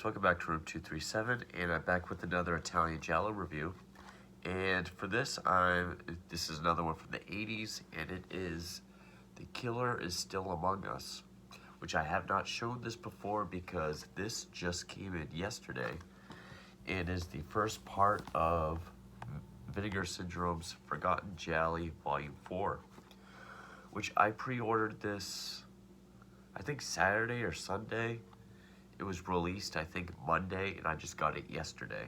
guys, welcome back to Room 237, and I'm back with another Italian Giallo review. And for this, this is another one from the 80s, and it is The Killer is Still Among Us, which I have not shown this before because this just came in yesterday, and is the first part of Vinegar Syndrome's Forgotten Gialli Volume 4, which I pre-ordered this, I think Saturday or Sunday. It was released, I think, Monday, and I just got it yesterday.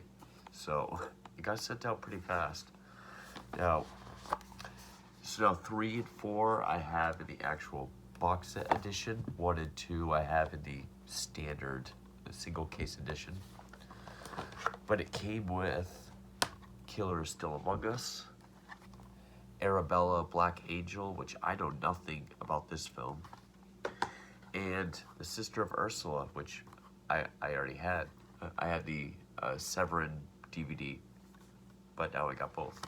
So, it got sent out pretty fast. Now, 3 and 4 I have in the actual box set edition. 1 and 2 I have in the standard single case edition. But it came with Killer is Still Among Us, Arabella Black Angel, which I know nothing about this film, and The Sister of Ursula, which I already had. I had the Severin DVD, but now I got both.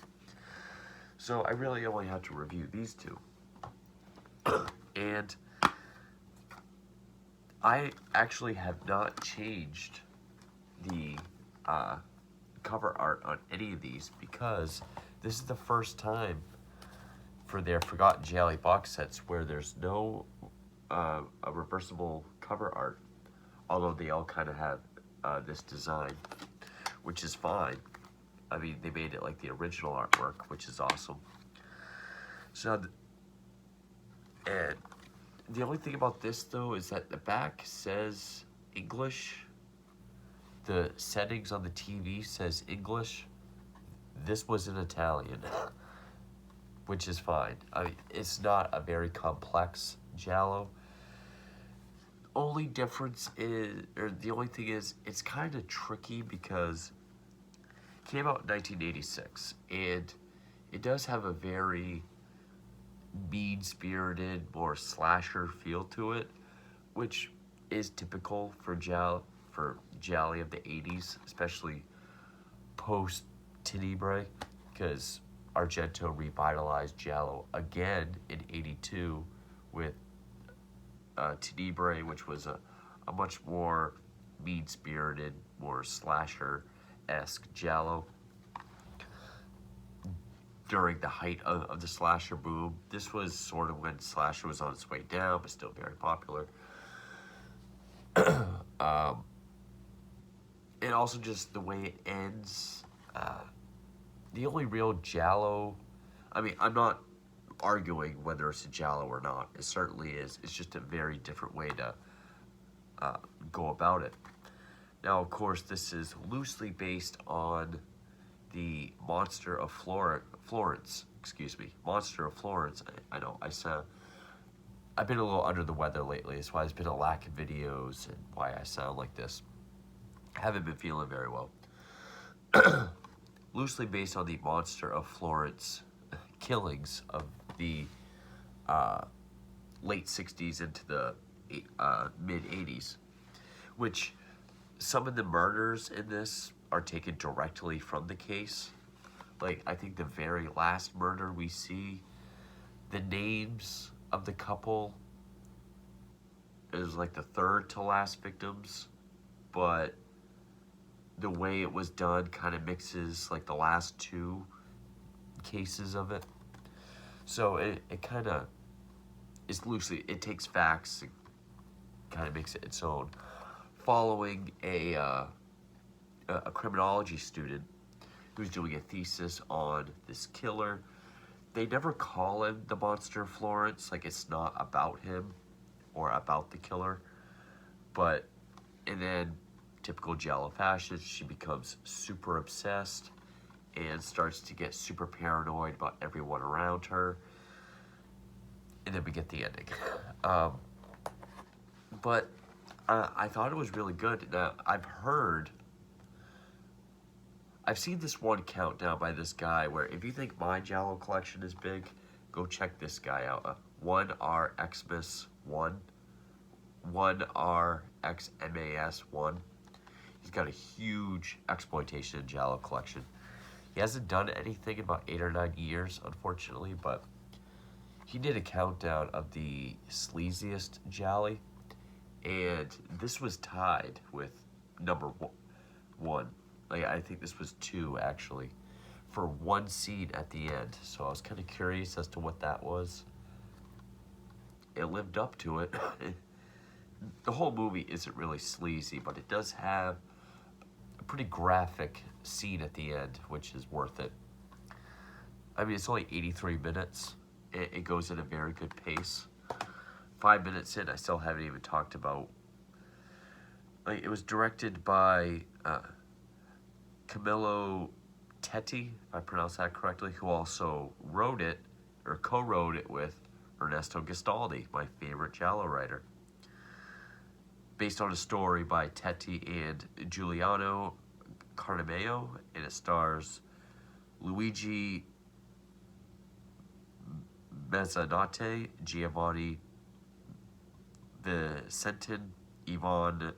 So I really only have to review these two. And I actually have not changed the cover art on any of these because this is the first time for their Forgotten Gialli box sets where there's no a reversible cover art, although they all kind of have this design, which is fine. I mean, they made it like the original artwork, which is awesome. So, and the only thing about this, though, is that the back says English. The settings on the TV says English. This was in Italian, which is fine. I mean, it's not a very complex Giallo. Only difference is, or the only thing is, it's kind of tricky because it came out in 1986, and it does have a very mean-spirited, more slasher feel to it, which is typical for Gialli of the 80s, especially post-Tenebrae, because Argento revitalized Giallo again in 82 with Tenebrae, which was a much more mean-spirited, more slasher-esque Giallo. During the height of the slasher boom, this was sort of when slasher was on its way down, but still very popular. And also just the way it ends. The only real Giallo, I mean, I'm not arguing whether it's a Giallo or not. It certainly is. It's just a very different way to go about it. Now, of course, this is loosely based on the Monster of Florence. Excuse me, Monster of Florence. I know I've been a little under the weather lately. That's why there's been a lack of videos and why I sound like this. I haven't been feeling very well. Loosely based on the Monster of Florence killings of the late 60s into the mid 80s, which some of the murders in this are taken directly from the case. Like, I think the very last murder we see, the names of the couple is like the third to last victims, but the way it was done kind of mixes like the last two cases of it. So it kind of is loosely, it takes facts and kind of makes it its own. Following a criminology student who's doing a thesis on this killer. They never call him the Monster of Florence, like it's not about him or about the killer. And then, typical Giallo fashion, she becomes super obsessed and starts to get super paranoid about everyone around her. And then we get the ending. But I thought it was really good. Now, I've seen this one countdown by this guy where if you think my Giallo collection is big, go check this guy out. 1RXmas1. 1RXmas1. He's got a huge exploitation Giallo collection. He hasn't done anything in about 8 or 9 years, unfortunately, but he did a countdown of the sleaziest Gialli, and this was tied with number one. Like, I think this was two, actually, for one scene at the end. So I was kind of curious as to what that was. It lived up to it. The whole movie isn't really sleazy, but it does have a pretty graphic scene at the end, which is worth it. I mean, it's only 83 minutes. It goes at a very good pace. 5 minutes in, I still haven't even talked about. Like, it was directed by Camillo Tetti, if I pronounce that correctly, who also wrote it, or co-wrote it with Ernesto Gastaldi, my favorite Giallo writer. Based on a story by Tetti and Giuliano Carnemeo, and it stars Luigi Mezzanotte, Giovanni Vicentin, Ivan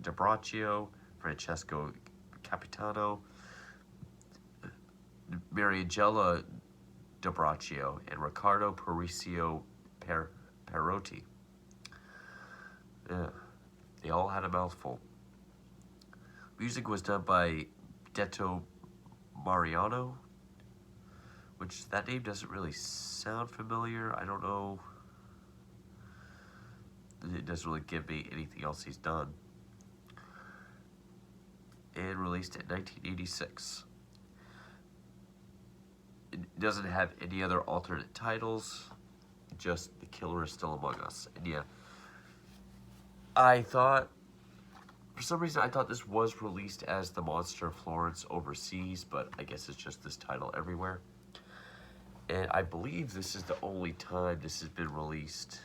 D'Abraccio, Francesco Capitano, Mariangela D'Abraccio, and Riccardo Parisio Perotti. Yeah, they all had a mouthful. Music was done by Detto Mariano, which that name doesn't really sound familiar. I don't know. It doesn't really give me anything else he's done. And released in 1986. It doesn't have any other alternate titles, just The Killer Is Still Among Us. And yeah, I thought, for some reason, I thought this was released as The Monster of Florence overseas, but I guess it's just this title everywhere. And I believe this is the only time this has been released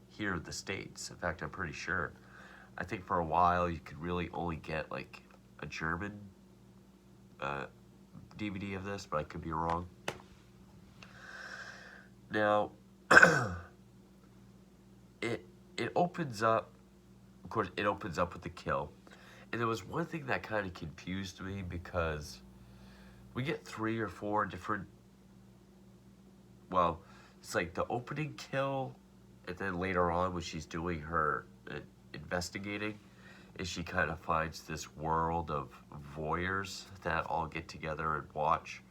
here in the States. In fact, I'm pretty sure. I think for a while you could really only get like a German DVD of this, but I could be wrong. Now, it opens up, of course, it opens up with the kill. And there was one thing that kind of confused me, because we get 3 or 4 different, well, it's like the opening kill, and then later on when she's doing her investigating, is she kind of finds this world of voyeurs that all get together and watch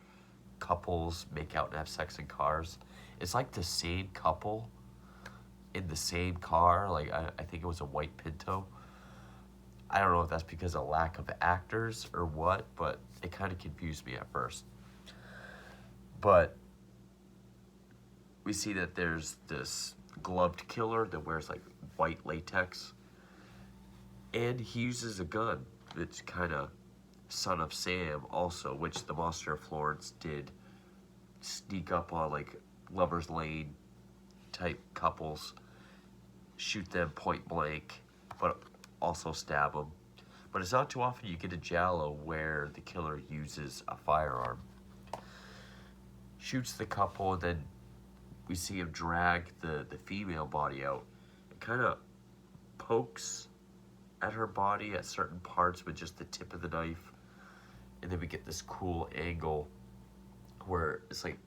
couples make out and have sex in cars. It's like the same couple in the same car. Like, I think it was a white Pinto. I don't know if that's because of lack of actors or what, but it kind of confused me at first. But we see that there's this gloved killer that wears like white latex, and he uses a gun that's kind of Son of Sam also, which the Monster of Florence did sneak up on, like Lover's Lane type couples, shoot them point blank, but also stab them. But it's not too often you get a Giallo where the killer uses a firearm. Shoots the couple, and then we see him drag the female body out. It kind of pokes at her body at certain parts with just the tip of the knife. And then we get this cool angle where it's like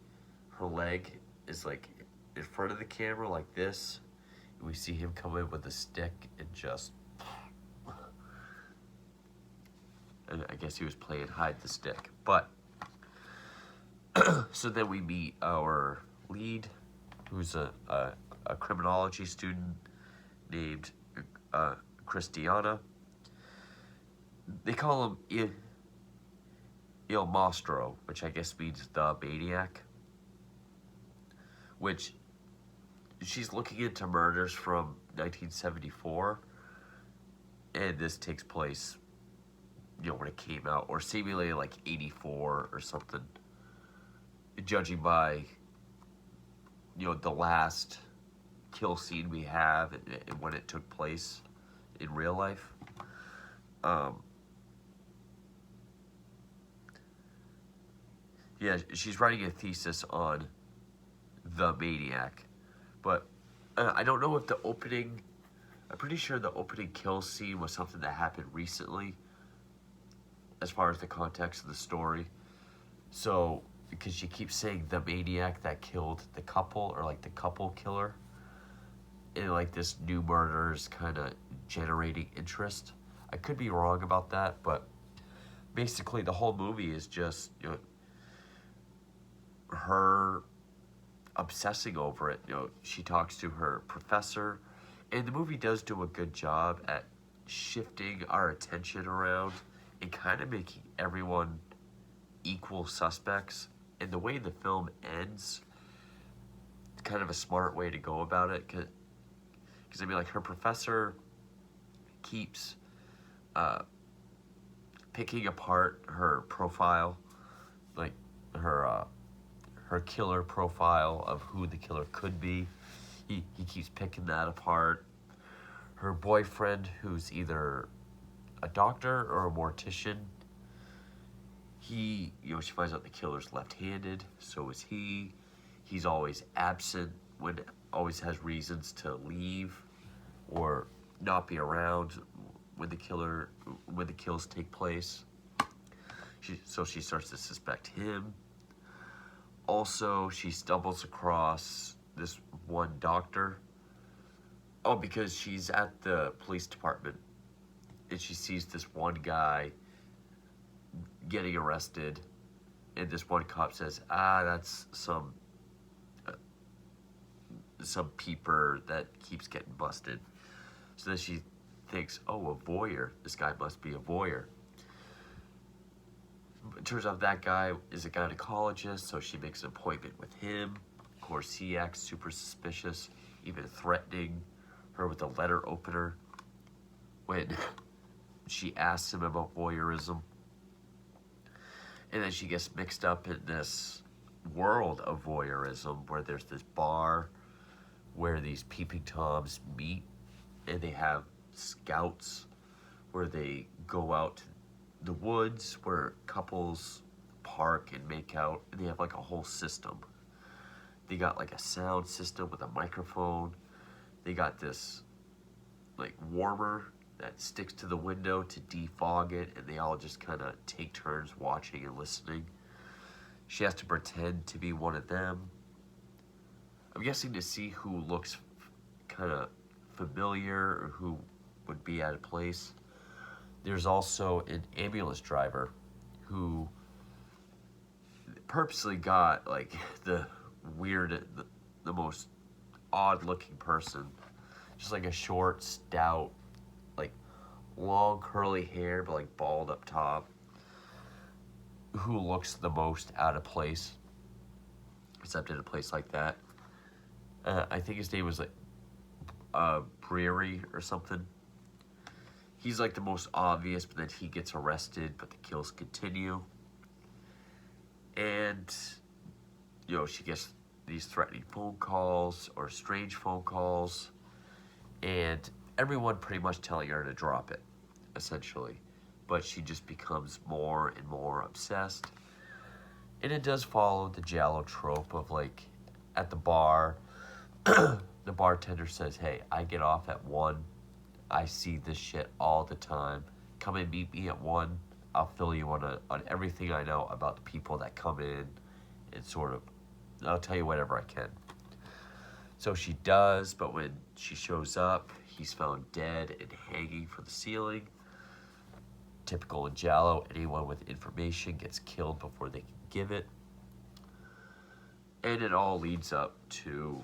her leg is like in front of the camera like this. And we see him come in with a stick and just... And I guess he was playing hide the stick. But, so then we meet our lead, who's a criminology student named Christiana. They call him Il Mostro, which I guess means the maniac. Which, she's looking into murders from 1974, and this takes place, you know, when it came out, or seemingly like 84 or something, judging by, you know, the last kill scene we have and when it took place in real life. Yeah, she's writing a thesis on the maniac, but I don't know if the opening, I'm pretty sure the opening kill scene was something that happened recently, as far as the context of the story. So, because she keeps saying the maniac that killed the couple, or like the couple killer, and like this new murder is kind of generating interest. I could be wrong about that, but basically the whole movie is just, her obsessing over it. She talks to her professor, and the movie does do a good job at shifting our attention around and kind of making everyone equal suspects. And the way the film ends, kind of a smart way to go about it, because I mean, like, her professor keeps picking apart her profile, like her killer profile of who the killer could be. He keeps picking that apart. Her boyfriend, who's either a doctor or a mortician, she finds out the killer's left-handed. So is he. He's always absent, always has reasons to leave or not be around when the kills take place. So she starts to suspect him. Also, she stumbles across this one doctor. Oh, because she's at the police department and she sees this one guy getting arrested, and this one cop says, that's some peeper that keeps getting busted. So then she thinks, oh, a voyeur. This guy must be a voyeur. It turns out that guy is a gynecologist, so she makes an appointment with him. Of course, he acts super suspicious, even threatening her with a letter opener when she asks him about voyeurism. And then she gets mixed up in this world of voyeurism where there's this bar where these peeping toms meet, and they have scouts where they go out to the woods where couples park and make out, and they have like a whole system. They got like a sound system with a microphone. They got this like warmer that sticks to the window to defog it, and they all just kind of take turns watching and listening. She has to pretend to be one of them. I'm guessing to see who looks kind of familiar or who would be out of place. There's also an ambulance driver who purposely got like the most odd looking person. Just like a short, stout, like long curly hair, but like bald up top, who looks the most out of place, except in a place like that. I think his name was like Breary or something. He's like the most obvious, but then he gets arrested, but the kills continue. And, she gets these threatening phone calls or strange phone calls, and everyone pretty much telling her to drop it, essentially. But she just becomes more and more obsessed. And it does follow the Giallo trope of, like, at the bar, the bartender says, hey, I get off at 1. I see this shit all the time. Come and meet me at 1. I'll fill you on everything I know about the people that come in, and I'll tell you whatever I can. So she does, but when she shows up, he's found dead and hanging from the ceiling. Typical in Giallo, anyone with information gets killed before they can give it. And it all leads up to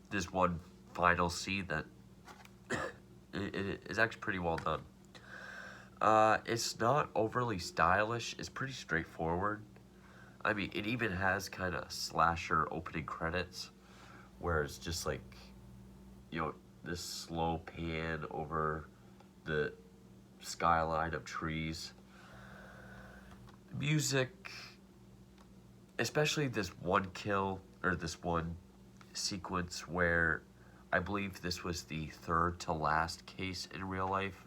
this one final scene that it is actually pretty well done. It's not overly stylish. It's pretty straightforward. I mean, it even has kind of slasher opening credits, where it's just like, this slow pan over the skyline of trees. Music, especially this one kill, or this one sequence where I believe this was the third to last case in real life,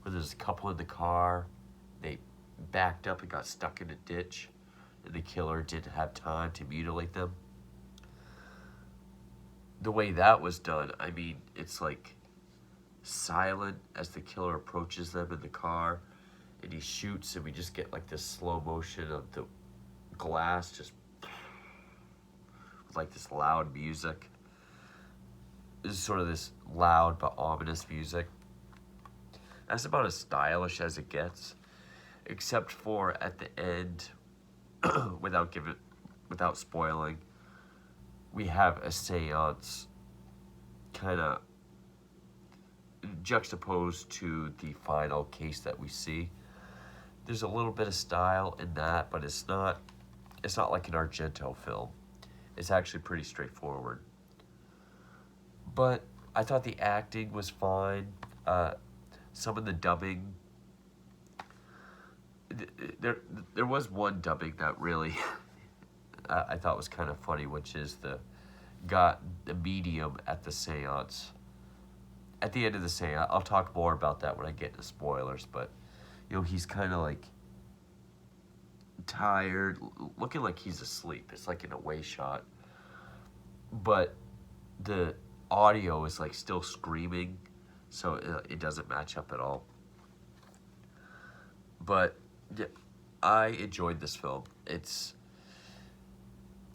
where there's a couple in the car, they backed up and got stuck in a ditch, and the killer didn't have time to mutilate them. The way that was done, I mean, it's like silent as the killer approaches them in the car, and he shoots, and we just get like this slow motion of the glass just with like this loud music. is sort of this loud but ominous music. That's about as stylish as it gets, except for at the end, without spoiling, we have a seance kind of juxtaposed to the final case that we see. There's a little bit of style in that, but it's not like an Argento film. It's actually pretty straightforward. But I thought the acting was fine. Some of the dubbing, there was one dubbing that really I thought was kind of funny, which is got the medium at the seance. At the end of the seance, I'll talk more about that when I get into spoilers, but he's kind of like tired, looking like he's asleep. It's like an away shot, but the audio is like still screaming, so it doesn't match up at all. But yeah, I enjoyed this film. It's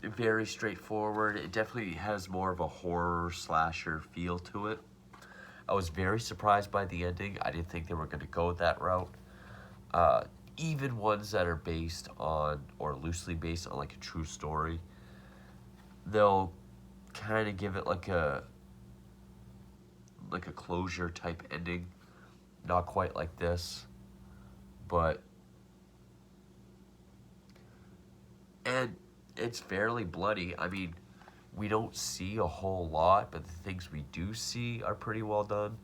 very straightforward. It definitely has more of a horror slasher feel to it. I was very surprised by the ending. I didn't think they were going to go that route. Even ones that are based on, or loosely based on, like a true story, they'll kind of give it like a closure type ending. Not quite like this, but and it's fairly bloody. I mean, we don't see a whole lot, but the things we do see are pretty well done.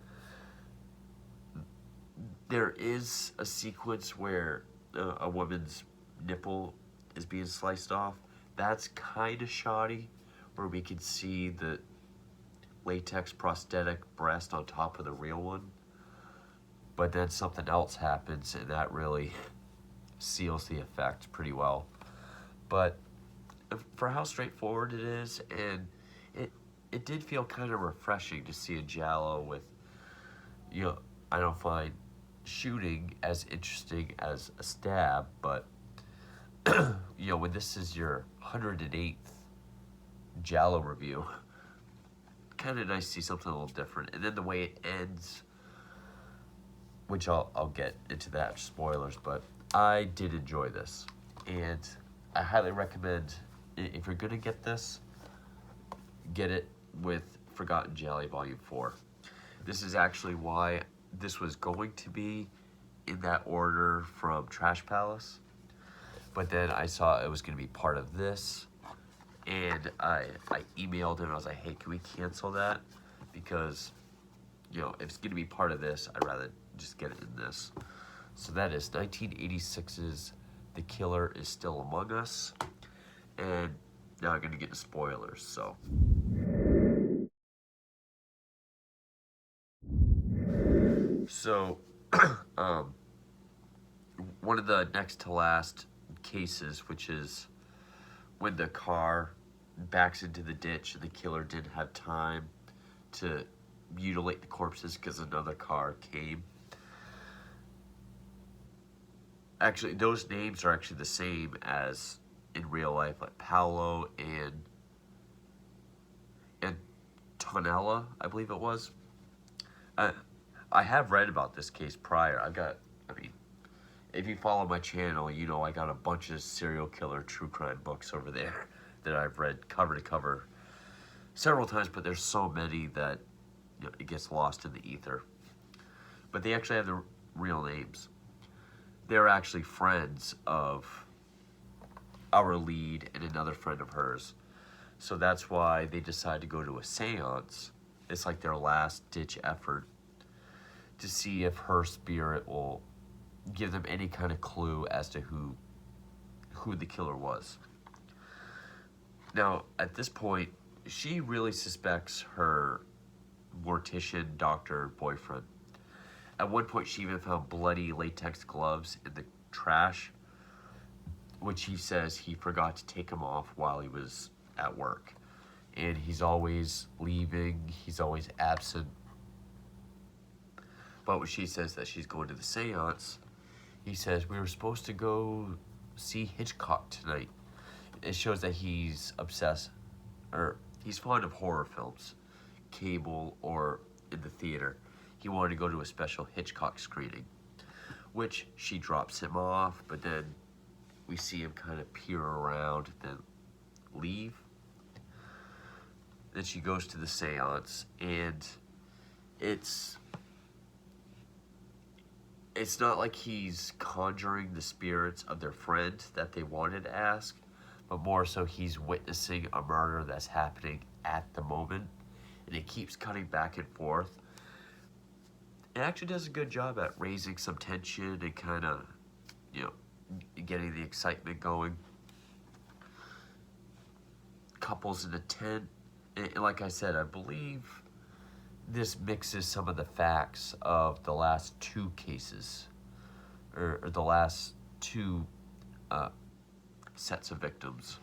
There is a sequence where a woman's nipple is being sliced off. That's kind of shoddy, where we can see the latex prosthetic breast on top of the real one. But then something else happens, and that really seals the effect pretty well. But for how straightforward it is, and it did feel kind of refreshing to see a Giallo with, I don't find shooting as interesting as a stab, but when this is your 108th Giallo review, kind of nice to see something a little different. And then the way it ends, which I'll get into that, spoilers, but I did enjoy this, and I highly recommend, if you're gonna get this, get it with Forgotten Gialli Volume 4. This is actually why this was going to be in that order from Trash Palace, but then I saw it was going to be part of this, and I emailed him. I was like, hey, can we cancel that? Because, if it's going to be part of this, I'd rather just get it in this. So that is 1986's The Killer Is Still Among Us, and now I'm going to get to spoilers, so... So, one of the next to last cases, which is when the car backs into the ditch and the killer didn't have time to mutilate the corpses because another car came. Actually, those names are actually the same as in real life, like Paolo and Tonella, I believe it was. I have read about this case prior. If you follow my channel, I got a bunch of serial killer true crime books over there that I've read cover to cover several times, but there's so many that it gets lost in the ether. But they actually have the real names. They're actually friends of our lead and another friend of hers. So that's why they decide to go to a seance. It's like their last ditch effort to see if her spirit will give them any kind of clue as to who the killer was. Now, at this point, she really suspects her mortician doctor boyfriend. At one point, she even found bloody latex gloves in the trash, which he says he forgot to take them off while he was at work. And he's always leaving, he's always absent. But when she says that she's going to the seance, he says, we were supposed to go see Hitchcock tonight. It shows that he's obsessed, or he's fond of horror films. cable or in the theater. He wanted to go to a special Hitchcock screening, which she drops him off, but then we see him kind of peer around, then leave. Then she goes to the seance, and it's not like he's conjuring the spirits of their friend that they wanted to ask, but more so he's witnessing a murder that's happening at the moment, and it keeps cutting back and forth. It actually does a good job at raising some tension and kind of, getting the excitement going. Couples in a tent, and like I said, I believe this mixes some of the facts of the last two cases, or the last two sets of victims.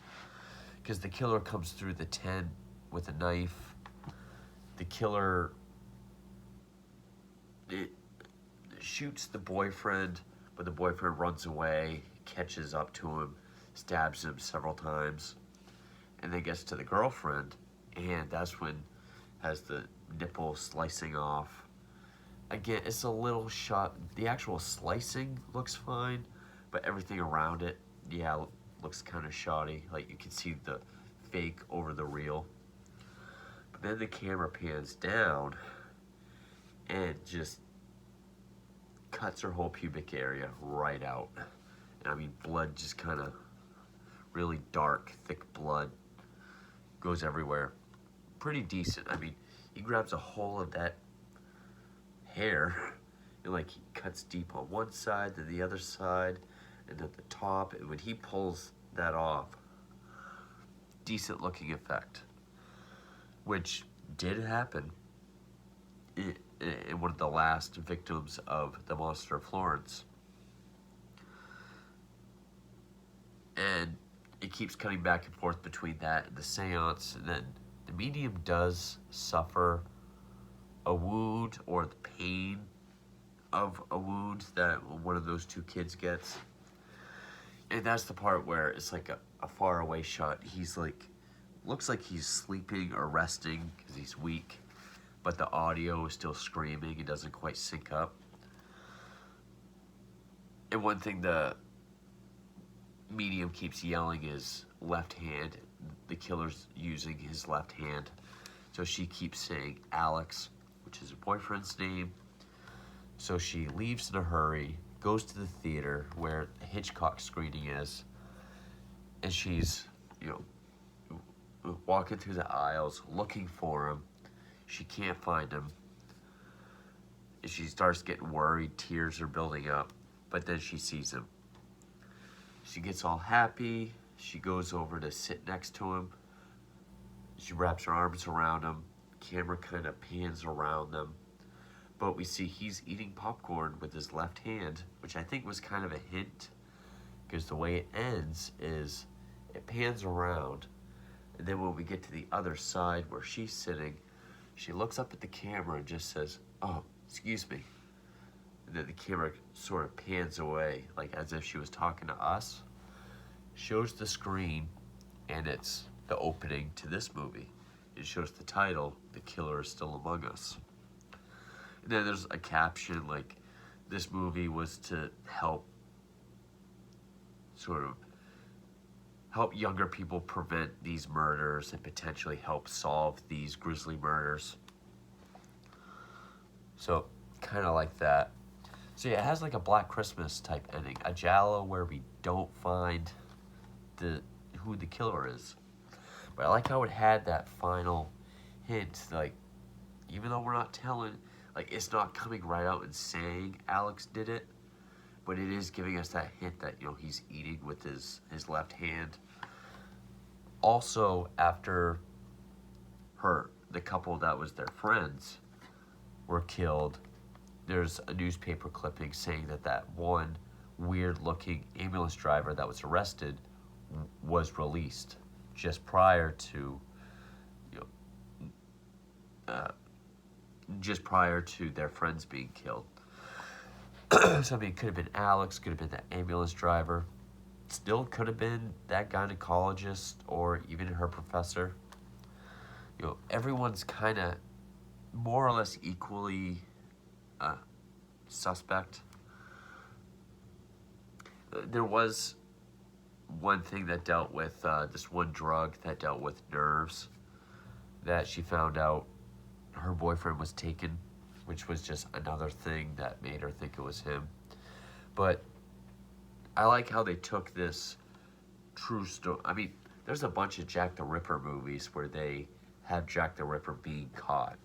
Because the killer comes through the tent with a knife. The killer shoots the boyfriend, but the boyfriend runs away, catches up to him, stabs him several times, and then gets to the girlfriend, and that's when has the nipple slicing off. Again, it's a little shot. The actual slicing looks fine, but everything around it, looks kind of shoddy. Like you can see the fake over the real. But then the camera pans down and just cuts her whole pubic area right out. And I mean, blood just kind of really dark, thick blood goes everywhere. Pretty decent. I mean, he grabs a whole of that hair and like he cuts deep on one side, then the other side, and at the top. And when he pulls that off, decent looking effect, which did happen in one of the last victims of the Monster of Florence. And it keeps cutting back and forth between that and the seance, and then the medium does suffer a wound or the pain of a wound that one of those two kids gets. And that's the part where it's like a far away shot. He's like, looks like he's sleeping or resting because he's weak, but the audio is still screaming. It doesn't quite sync up. And one thing the medium keeps yelling is left hand. The killer's using his left hand. So she keeps saying Alex, which is her boyfriend's name. So she leaves in a hurry, goes to the theater where the Hitchcock screening is, and she's, walking through the aisles looking for him. She can't find him. And she starts getting worried, tears are building up, but then she sees him. She gets all happy. She goes over to sit next to him. She wraps her arms around him. Camera kind of pans around them. But we see he's eating popcorn with his left hand, which I think was kind of a hint, because the way it ends is it pans around, and then when we get to the other side where she's sitting, she looks up at the camera and just says, "Oh, excuse me." And then the camera sort of pans away, like as if she was talking to us. Shows the screen, and it's the opening to this movie. It shows the title, "The Killer is Still Among Us." And then there's a caption like, this movie was to help younger people prevent these murders and potentially help solve these grisly murders. So, kind of like that. So yeah, it has like a Black Christmas type ending. A Giallo where we don't find who the killer is. But I like how it had that final hint, like, even though we're not telling, like, it's not coming right out and saying Alex did it, but it is giving us that hint that, he's eating with his left hand. Also, after the couple that was their friends were killed, there's a newspaper clipping saying that one weird-looking ambulance driver that was arrested was released just prior to their friends being killed. So I mean, it could have been Alex, could have been that ambulance driver, still could have been that gynecologist or even her professor. Everyone's kind of more or less equally suspect. There was one thing that dealt with this one drug that dealt with nerves that she found out her boyfriend was taken, which was just another thing that made her think it was him. But I like how they took this true story. I mean, there's a bunch of Jack the Ripper movies where they have Jack the Ripper being caught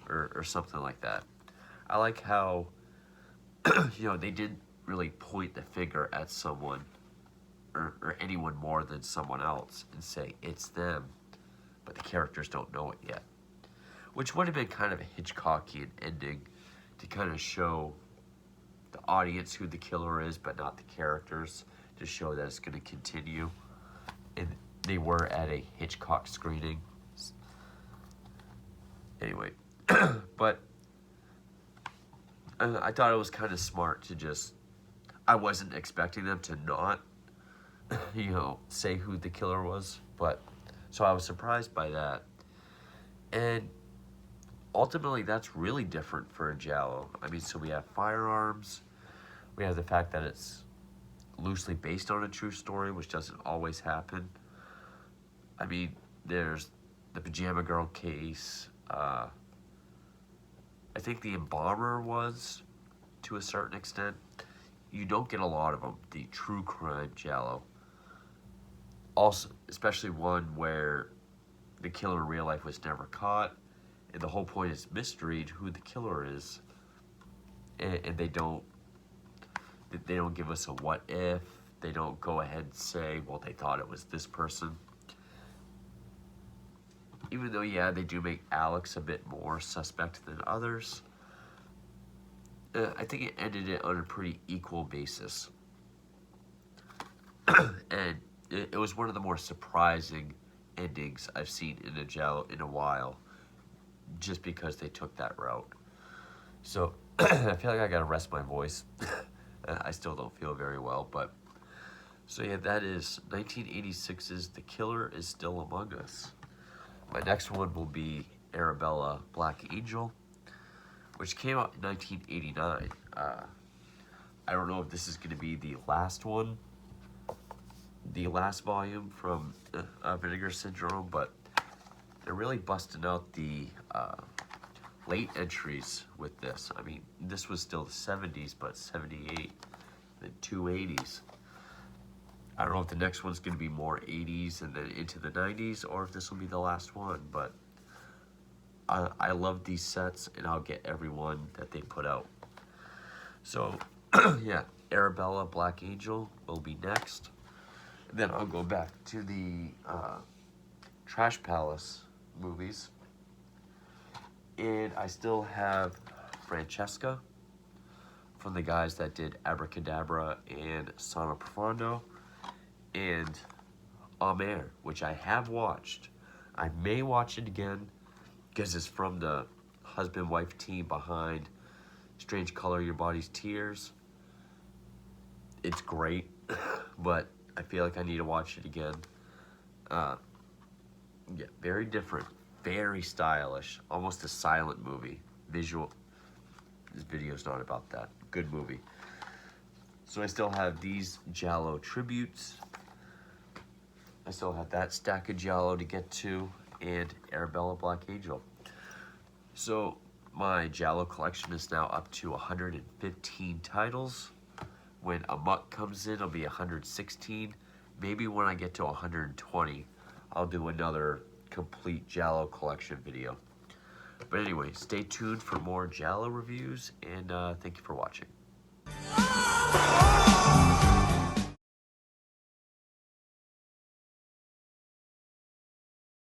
or something like that. I like how, they didn't really point the finger at someone or anyone more than someone else and say it's them, but the characters don't know it yet. Which would have been kind of a Hitchcockian ending to kind of show the audience who the killer is, but not the characters, to show that it's going to continue. And they were at a Hitchcock screening. Anyway, but I thought it was kind of smart to just, I wasn't expecting them to not, say who the killer was, but, so I was surprised by that. And ultimately, that's really different for a Giallo. I mean, so we have firearms, we have the fact that it's loosely based on a true story, which doesn't always happen. I mean, there's the Pajama Girl case. I think the Embalmer was, to a certain extent. You don't get a lot of them, the true crime Giallo. Also, especially one where the killer in real life was never caught, and the whole point is mystery who the killer is, and they don't give us a what if. They don't go ahead and say, well, they thought it was this person. Even though, yeah, they do make Alex a bit more suspect than others, I think it ended it on a pretty equal basis. And it was one of the more surprising endings I've seen in a Giallo in a while, just because they took that route. So, I feel like I gotta rest my voice. I still don't feel very well, but... So yeah, that is 1986's The Killer is Still Among Us. My next one will be Arabella Black Angel, which came out in 1989. I don't know if this is going to be the last one, the last volume from Vinegar Syndrome, but they're really busting out the late entries with this. I mean, this was still the 70s, but 78, then 280s. I don't know if the next one's going to be more 80s and then into the 90s, or if this will be the last one, but I love these sets, and I'll get every one that they put out. So, yeah, Arabella Black Angel will be next. And then I'll go back to the Trash Palace movies. And I still have Francesca from the guys that did Abracadabra and Sono Profondo. And Amer, which I have watched. I may watch it again, because it's from the husband-wife team behind Strange Color Your Body's Tears. It's great, but I feel like I need to watch it again. Yeah, very different, very stylish, almost a silent movie. Visual, this video's not about that. Good movie. So I still have these Giallo tributes. I still have that stack of Giallo to get to, and Arabella Black Angel. So my Giallo collection is now up to 115 titles. When Amok comes in, it'll be 116. Maybe when I get to 120, I'll do another complete Giallo collection video. But anyway, stay tuned for more Giallo reviews, and thank you for watching.